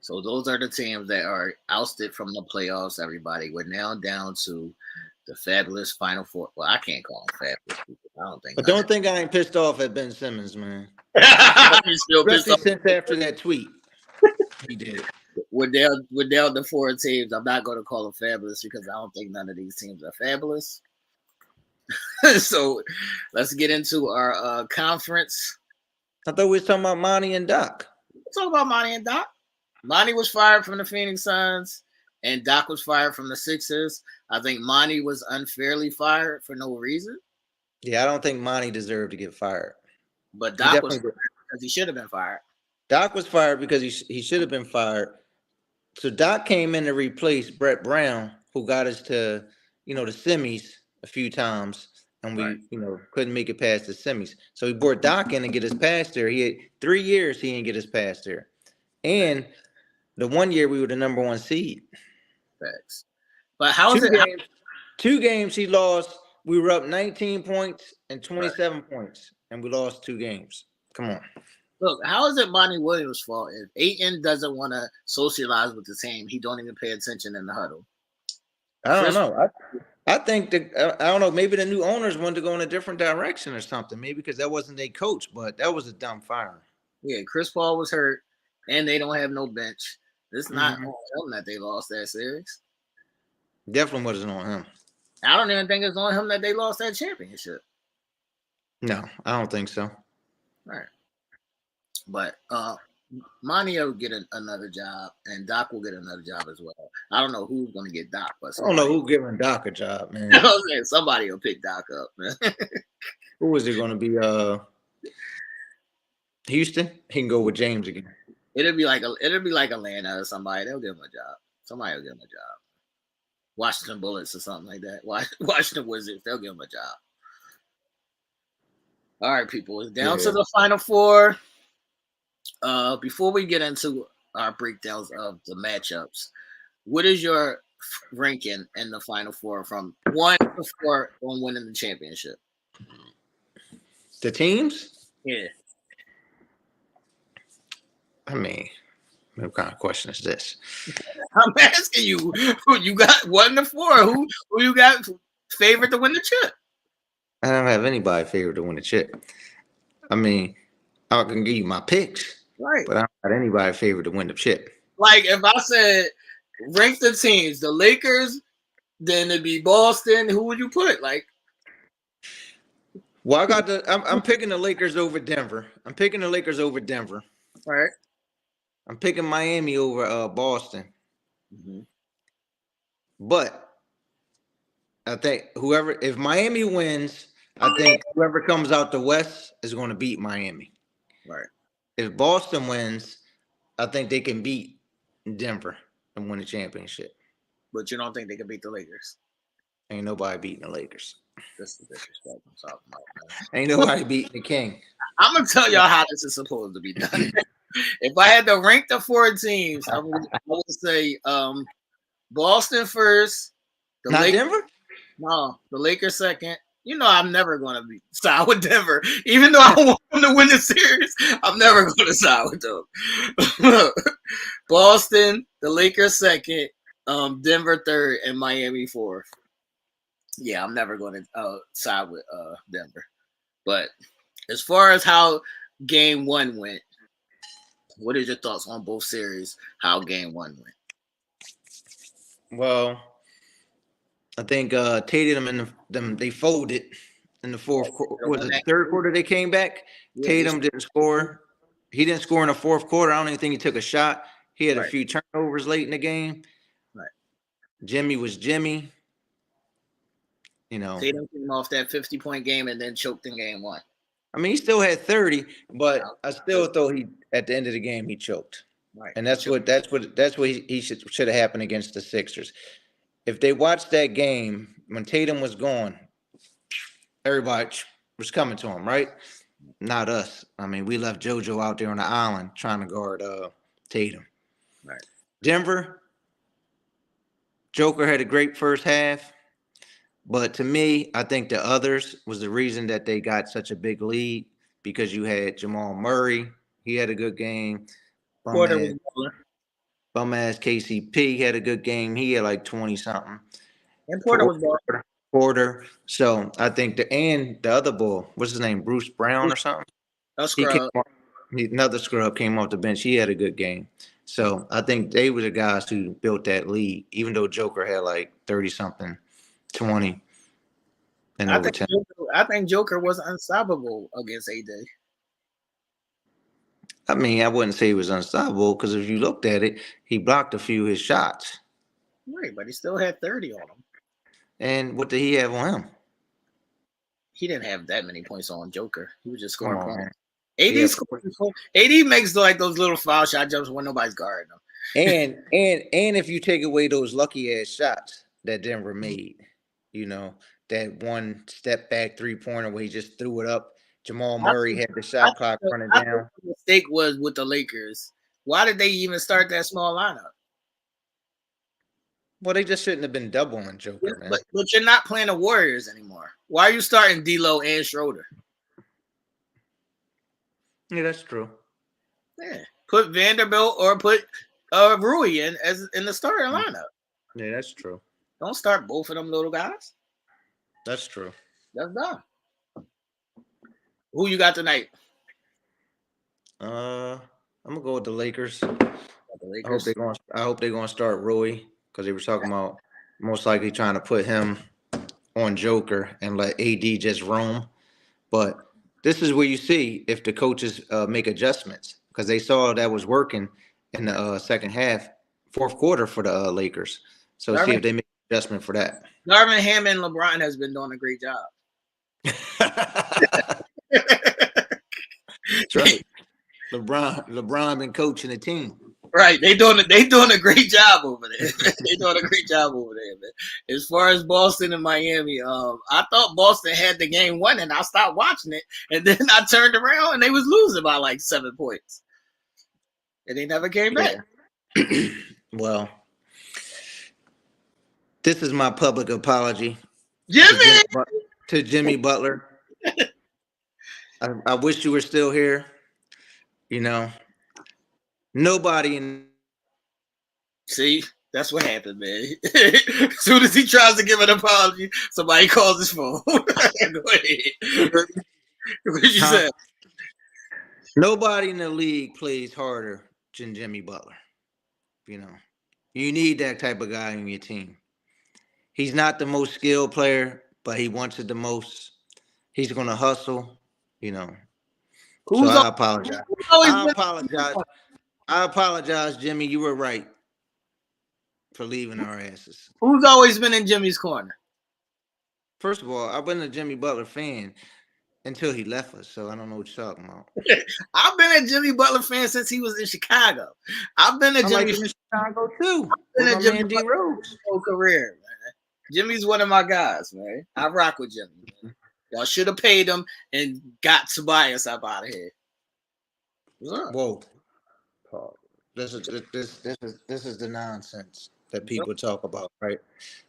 So those are the teams that are ousted from the playoffs, everybody. We're now down to the fabulous Final Four. Well, I can't call them fabulous people. I don't think. But don't think I ain't pissed off at Ben Simmons, man. You still pissed off? Since after that tweet, he did. We're down to 4 teams. I'm not going to call them fabulous because I don't think none of these teams are fabulous. So let's get into our conference. I thought we was talking about Monty and Doc. Let's talk about Monty and Doc. Monty was fired from the Phoenix Suns, and Doc was fired from the Sixers. I think Monty was unfairly fired for no reason. Yeah, I don't think Monty deserved to get fired. But Doc was fired because he should have been fired. Doc was fired because he should have been fired. So Doc came in to replace Brett Brown, who got us to, the semis a few times, and we, couldn't make it past the semis. So he brought Doc in to get us past there. He had 3 years he didn't get us past there. And the 1 year we were the number 1 seed. Facts. But how is it? 2 games he lost. We were up 19 points and 27 points, and we lost 2 games. Come on. Look, how is it Monty Williams' fault if Ayton doesn't want to socialize with the team? He don't even pay attention in the huddle. I don't know. I think that I don't know. Maybe the new owners wanted to go in a different direction or something. Maybe because that wasn't their coach, but that was a dumb firing. Yeah, Chris Paul was hurt, and they don't have no bench. It's not on him that they lost that series. Definitely wasn't on him. I don't even think it's on him that they lost that championship. No, I don't think so. All right. But Monty will get another job, and Doc will get another job as well. I don't know who's going to get Doc, but I don't know who's giving Doc a job, man. I'm saying somebody will pick Doc up, man. Who is it going to be? Houston? He can go with James again. It'll be like Atlanta or somebody. They'll give him a job. Somebody will give him a job. Washington Bullets or something like that. Washington Wizards. They'll give him a job. All right, people. It's down to the Final Four. Before we get into our breakdowns of the matchups, what is your ranking in the Final Four from 1 to 4 on winning the championship? The teams? Yeah. I mean, what kind of question is this? I'm asking you. Who you got 1 to 4? Who you got favorite to win the chip? I don't have anybody favorite to win the chip. I mean, I can give you my picks, Right. but I don't have anybody favorite to win the chip. Like if I said rank the teams, the Lakers, then it'd be Boston. Who would you put? Like, well, I'm picking the Lakers over Denver. I'm picking the Lakers over Denver. all right. I'm picking Miami over Boston. Mm-hmm. But I think if Miami wins, I think whoever comes out the West is going to beat Miami. Right. If Boston wins, I think they can beat Denver and win the championship. But you don't think they can beat the Lakers? Ain't nobody beating the Lakers. That's the disrespect I'm talking about, man. Ain't nobody beating the King. I'm gonna tell y'all how this is supposed to be done. If I had to rank the 4 teams, I would say Boston first. Not Denver? No, the Lakers second. You know I'm never going to side with Denver. Even though I want them to win the series, I'm never going to side with them. Boston, the Lakers second, Denver third, and Miami fourth. Yeah, I'm never going to side with Denver. But as far as how Game 1 went, what are your thoughts on both series, how Game 1 went? Well, I think Tatum and them they folded in the fourth quarter. Was it the third quarter they came back? Yeah, Tatum didn't score. He didn't score in the fourth quarter. I don't even think he took a shot. He had a few turnovers late in the game. Right. Jimmy was Jimmy. You know, Tatum came off that 50-point game and then choked in Game 1. I mean, he still had 30, but I still thought at the end of the game he choked. Right. And that's what he should have happened against the Sixers. If they watched that game when Tatum was gone, everybody was coming to him, right? Not us. I mean, we left JoJo out there on the island trying to guard Tatum. Right. Denver, Joker had a great first half, but to me, I think the others was the reason that they got such a big lead because you had Jamal Murray. He had a good game. Bum ass KCP had a good game. He had like 20-something. And Porter was Porter. So I think the other bull, what's his name? Bruce Brown or something? Another scrub came off the bench. He had a good game. So I think they were the guys who built that lead, even though Joker had like 30-something, 20, and over 10. I think Joker was unstoppable against AD. I mean, I wouldn't say he was unstoppable because if you looked at it, he blocked a few of his shots. Right, but he still had 30 on him. And what did he have on him? He didn't have that many points on Joker. He was just scoring points. AD makes like those little foul shot jumps when nobody's guarding him. And if you take away those lucky ass shots that Denver made, you know, that one step back 3-pointer where he just threw it up. Jamal Murray had the shot clock running down. The mistake was with the Lakers. Why did they even start that small lineup? Well, they just shouldn't have been doubling Joker, man. But you're not playing the Warriors anymore. Why are you starting D'Lo and Schroeder? Yeah, that's true. Yeah, put Vanderbilt or put Rui in the starting lineup. Yeah, that's true. Don't start both of them little guys. That's true. That's dumb. Who you got tonight? I'm gonna go with the Lakers. I hope they're gonna start Rui because they were talking about most likely trying to put him on Joker and let AD just roam. But this is where you see if the coaches make adjustments because they saw that was working in the second half, fourth quarter for the Lakers. So see if they make an adjustment for that. Darvin Ham and LeBron has been doing a great job. That's right. LeBron been coaching the team. Right. They doing a great job over there. They doing a great job over there, man. As far as Boston and Miami, I thought Boston had the game won and I stopped watching it. And then I turned around and they was losing by like 7 points. And they never came back. Well, this is my public apology to Jimmy Butler. I wish you were still here. You know, nobody in. See, That's what happened, man. As soon as he tries to give an apology, somebody calls his phone. Go ahead. What you said? Nobody in the league plays harder than Jimmy Butler. You know, you need that type of guy on your team. He's not the most skilled player, but he wants it the most. He's going to hustle, you know. So I apologize. I apologize, Jimmy. You were right for leaving our asses. Who's always been in Jimmy's corner? First of all, I've been a Jimmy Butler fan until he left us, so I don't know what you're talking about. I've been a Jimmy Butler fan since he was in Chicago. I've been a Jimmy in Chicago too. I've been a Jimmy Butler whole career, man. Jimmy's one of my guys, man. I rock with Jimmy. Man. Y'all should have paid him and got Tobias up out of here. Whoa, Paul. This is the nonsense that people talk about, right?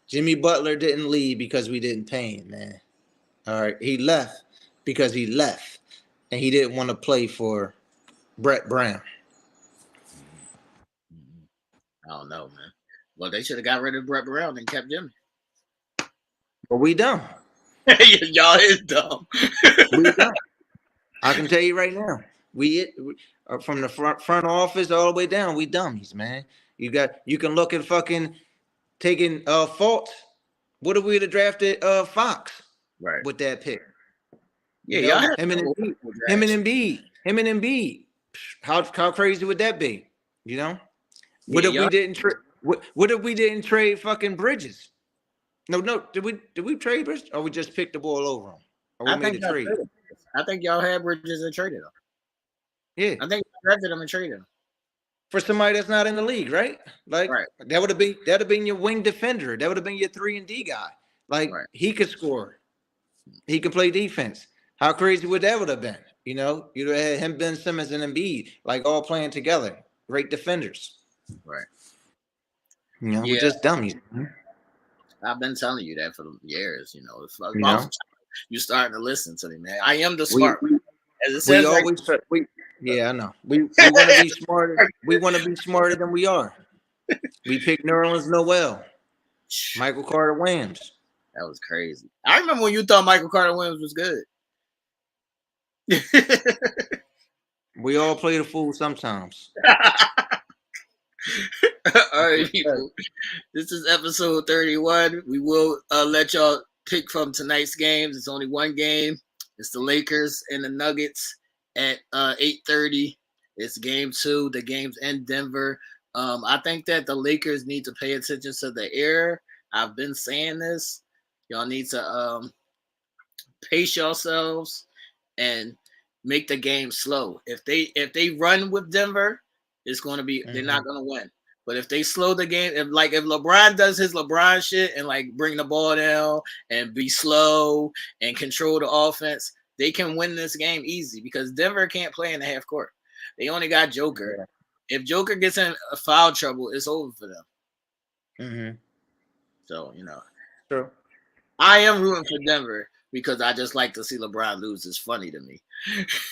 Jimmy Butler didn't leave because we didn't pay him, man. All right, he left because he left, and he didn't want to play for Brett Brown. I don't know, man. Well, they should have got rid of Brett Brown and kept Jimmy. But we dumb. Y'all is dumb. We dumb. I can tell you right now. We from the front office all the way down, we dummies, man. You can look at fucking taking fault. What if we would have drafted Fox with that pick? Yeah, you know, y'all him and Embiid. How crazy would that be? You know? What if we didn't trade what if we didn't trade fucking Bridges? No, did we trade Bridges or we just picked the ball over him? Or we made a trade? I think y'all had Bridges and traded him. Yeah. I think you drafted him and traded him. For somebody that's not in the league, right? Like that would have been your wing defender. That would have been your 3-and-D guy. Like he could score. He could play defense. How crazy would that have been? You know, you'd have had him, Ben Simmons, and Embiid, like all playing together. Great defenders. Right. You know, we're just dummies. I've been telling you that for years. You know, you starting to listen to me, man. I am the smart. As it says, yeah, I know. We want to be smarter. We want to be smarter than we are. We picked Nerlens Noel, Michael Carter Williams. That was crazy. I remember when you thought Michael Carter Williams was good. We all play the fool sometimes. All right, people. This is episode 31. We will let y'all pick from tonight's games. It's only one game. It's the Lakers and the Nuggets at 8:30. It's game 2. The game's in Denver. I think that the Lakers need to pay attention to the air. I've been saying this. Y'all need to pace yourselves and make the game slow. If they run with Denver, it's going to be they're not going to win. But if they slow the game, if LeBron does his LeBron shit and like bring the ball down and be slow and control the offense, they can win this game easy because Denver can't play in the half court. They only got Joker. If Joker gets in foul trouble, it's over for them. Mm-hmm. So, you know. True. I am rooting for Denver because I just like to see LeBron lose. It's funny to me.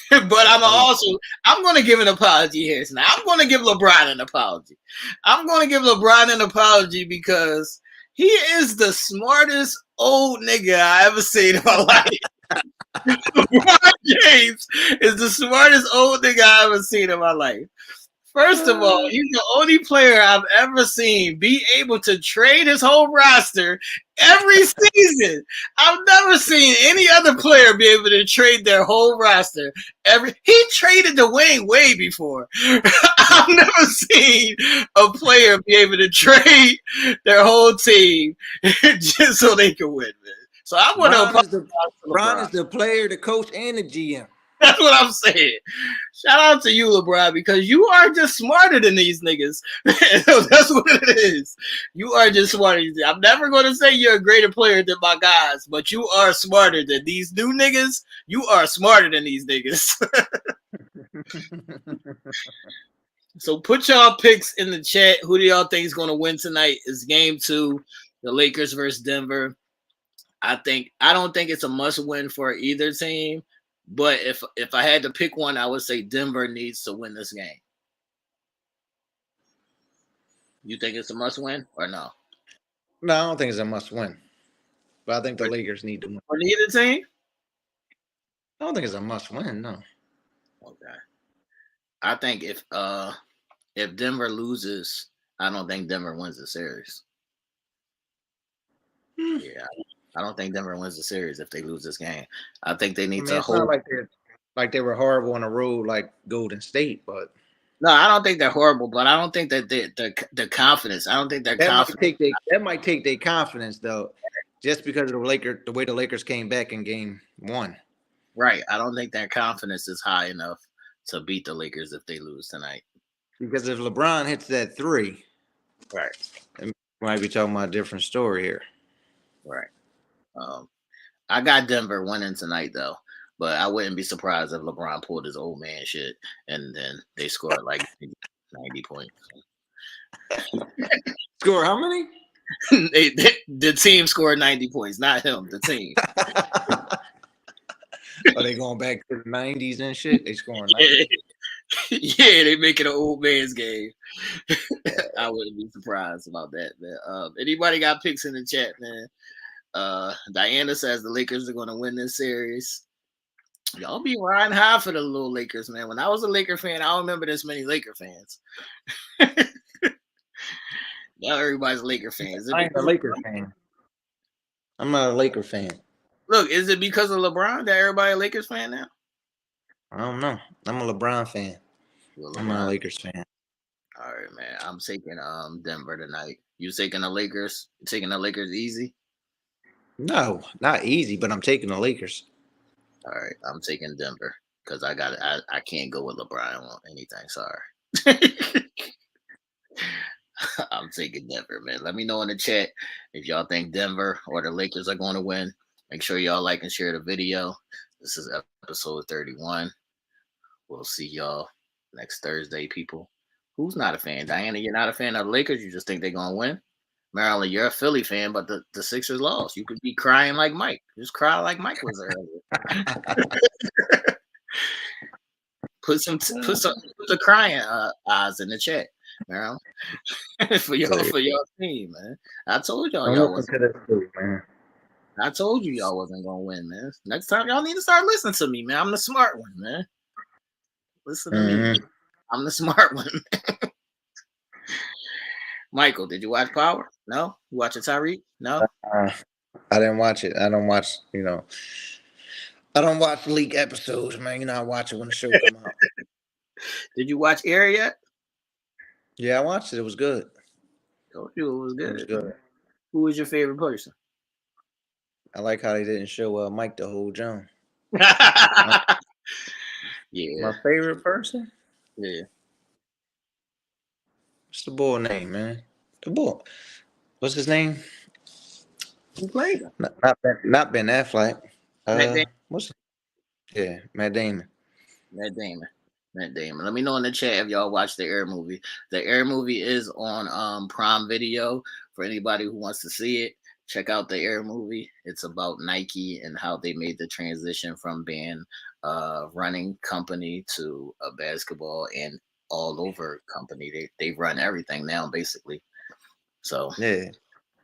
But I'm going to give an apology here tonight. I'm going to give LeBron an apology. I'm going to give LeBron an apology because he is the smartest old nigga I ever seen in my life. LeBron James is the smartest old nigga I ever seen in my life. First of all, he's the only player I've ever seen be able to trade his whole roster every season. I've never seen any other player be able to trade their whole roster. He traded Dwayne Wade before. I've never seen a player be able to trade their whole team just so they can win, man. So I want to apologize. LeBron is the player, the coach, and the GM. That's what I'm saying. Shout out to you, LeBron, because you are just smarter than these niggas. That's what it is. You are just smarter. I'm never going to say you're a greater player than my guys, but you are smarter than these new niggas. You are smarter than these niggas. So put y'all picks in the chat. Who do y'all think is going to win tonight? Is game 2, the Lakers versus Denver. I don't think it's a must win for either team. But if I had to pick one, I would say Denver needs to win this game. You think it's a must win or no? No, I don't think it's a must win. But I think the Lakers need to win. For neither team? I don't think it's a must win, no. Okay. I think if Denver loses, I don't think Denver wins the series. Yeah. I don't think Denver wins the series if they lose this game. I think they need to it's hold. Not like they were horrible on the road like Golden State, but no, I don't think they're horrible, but I don't think that the confidence. I don't think they're confident. That might take their confidence though, just because of the way the Lakers came back in game 1. Right. I don't think their confidence is high enough to beat the Lakers if they lose tonight. Because if LeBron hits that 3, right, we might be talking about a different story here. Right. I got Denver winning tonight though, but I wouldn't be surprised if LeBron pulled his old man shit and then they scored like 90 points. Score how many? The team scored 90 points, not him. The team. Are they going back to the 90s and shit? They scoring 90. Yeah, they making an old man's game. I wouldn't be surprised about that, man. Anybody got picks in the chat, man? Diana says the Lakers are going to win this series. Y'all be riding high for the little Lakers, man. When I was a Laker fan, I don't remember this many Laker fans. Now everybody's a Laker fan. I ain't a Laker fan. I'm not a Laker fan. Look, is it because of LeBron that everybody a Lakers fan now? I don't know. I'm a LeBron fan. I'm not a Lakers fan. All right, man. I'm taking Denver tonight. You taking the Lakers? You taking the Lakers easy? No, not easy, but I'm taking the Lakers. All right, I'm taking Denver because I can't go with LeBron on anything. Sorry. I'm taking Denver, man. Let me know in the chat if y'all think Denver or the Lakers are going to win. Make sure y'all like and share the video. This is episode 31. We'll see y'all next Thursday, people. Who's not a fan? Diana, you're not a fan of the Lakers? You just think they're going to win? Marilyn, you're a Philly fan, but the Sixers lost. You could be crying like Mike. Just cry like Mike was earlier. Put the crying eyes in the chat, Marilyn. for your team, man. I told y'all wasn't. I told you y'all wasn't gonna win, man. Next time y'all need to start listening to me, man. I'm the smart one, man. Listen to me. I'm the smart one. Michael, did you watch Power? No? You watch it, Tyreek? No? I didn't watch it. I don't watch, I don't watch league episodes, man. I watch it when the show come out. Did you watch Air yet? Yeah, I watched it. It was good. Told you it was good. It was good. Who was your favorite person? I like how they didn't show Mike the whole Jones. Yeah. My favorite person? Yeah. What's the boy name, man? The boy. What's his name? Who played him? Not Ben Affleck. Matt Damon. Matt Damon. Matt Damon. Let me know in the chat if y'all watch the Air movie. The Air movie is on Prime Video for anybody who wants to see it. Check out the Air movie. It's about Nike and how they made the transition from being a running company to a basketball and all over company. They run everything now, basically. So yeah.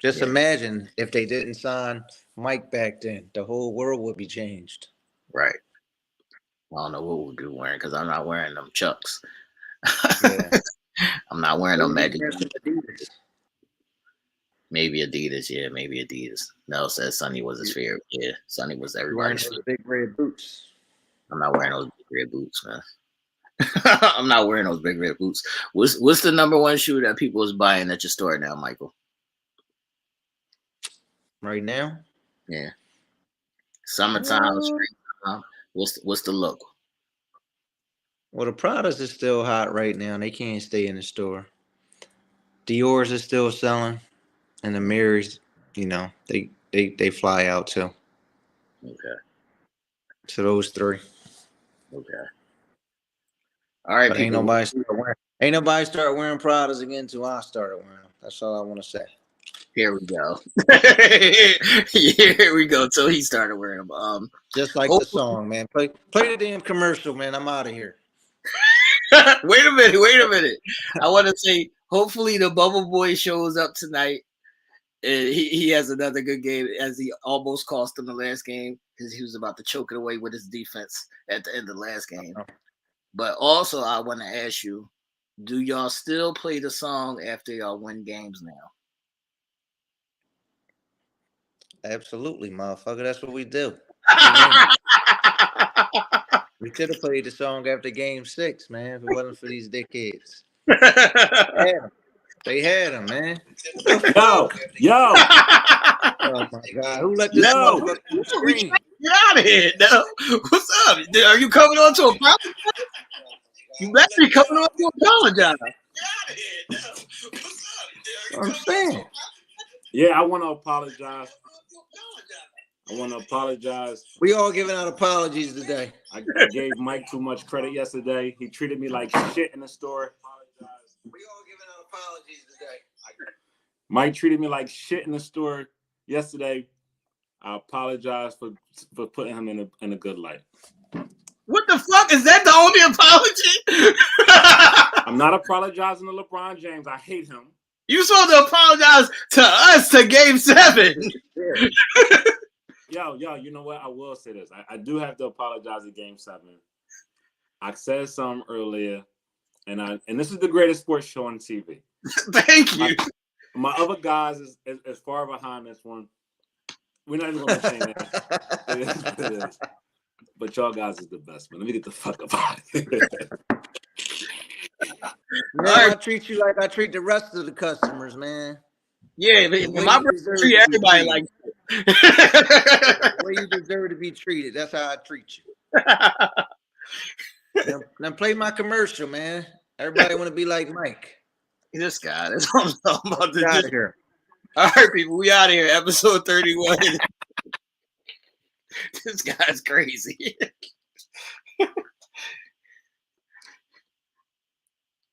Just imagine if they didn't sign Mike back then, the whole world would be changed. Right. I don't know what we'll be wearing because I'm not wearing them Chucks. Yeah. I'm not wearing them Magic. Maybe Adidas, yeah, maybe Adidas. No, says Sonny was his favorite. Yeah, Sonny was everybody's favorite. Big red boots. I'm not wearing those big red boots, man. I'm not wearing those big red boots. What's the number one shoe that people is buying at your store now, Michael? Right now? Yeah. Summertime, springtime. What's the look? Well, the products is still hot right now. They can't stay in the store. Dior's is still selling. And the mirrors, they fly out too. Okay. So those 3. Okay. All right, but people. Ain't nobody start wearing Pradas again until I started wearing them. That's all I want to say. Here we go. Here we go. Till he started wearing them. Just like the song, man. Play the damn commercial, man. I'm out of here. Wait a minute. I want to say hopefully the Bubble Boy shows up tonight. And he has another good game, as he almost cost him the last game because he was about to choke it away with his defense at the end of the last game. But also, I want to ask you, do y'all still play the song after y'all win games now? Absolutely, motherfucker. That's what we do. We should have played the song after Game 6, man, if it wasn't for these dickheads. They had him, man. Yo. Oh, my God. Who let this motherfucker on the screen? Get out of here, no. What's up? Are you coming on to apologize? You better be coming on to apologize. Get out of here, no. What's up? I'm saying. Yeah, I want to apologize. We all giving out apologies today. I gave Mike too much credit yesterday. He treated me like shit in the store. We all giving out apologies today. Mike treated me like shit in the store yesterday. I apologize for putting him in a good light. What the fuck? Is that the only apology? I'm not apologizing to LeBron James. I hate him. You supposed to apologize to us to Game 7. Yo, you know what? I will say this. I do have to apologize at Game 7. I said something earlier, and this is the greatest sports show on TV. Thank you. My other guys is far behind this one. We're not even going to say that. It is what it is. But y'all guys is the best, man. Let me get the fuck up out of here. Man, I treat you like I treat the rest of the customers, man. Yeah, my brother treat everybody like that. The way you deserve to be treated. That's how I treat you. Now play my commercial, man. Everybody want to be like Mike. This guy. That's what I'm talking about. Get out of here. All right, people. We out of here. Episode 31. This guy's crazy.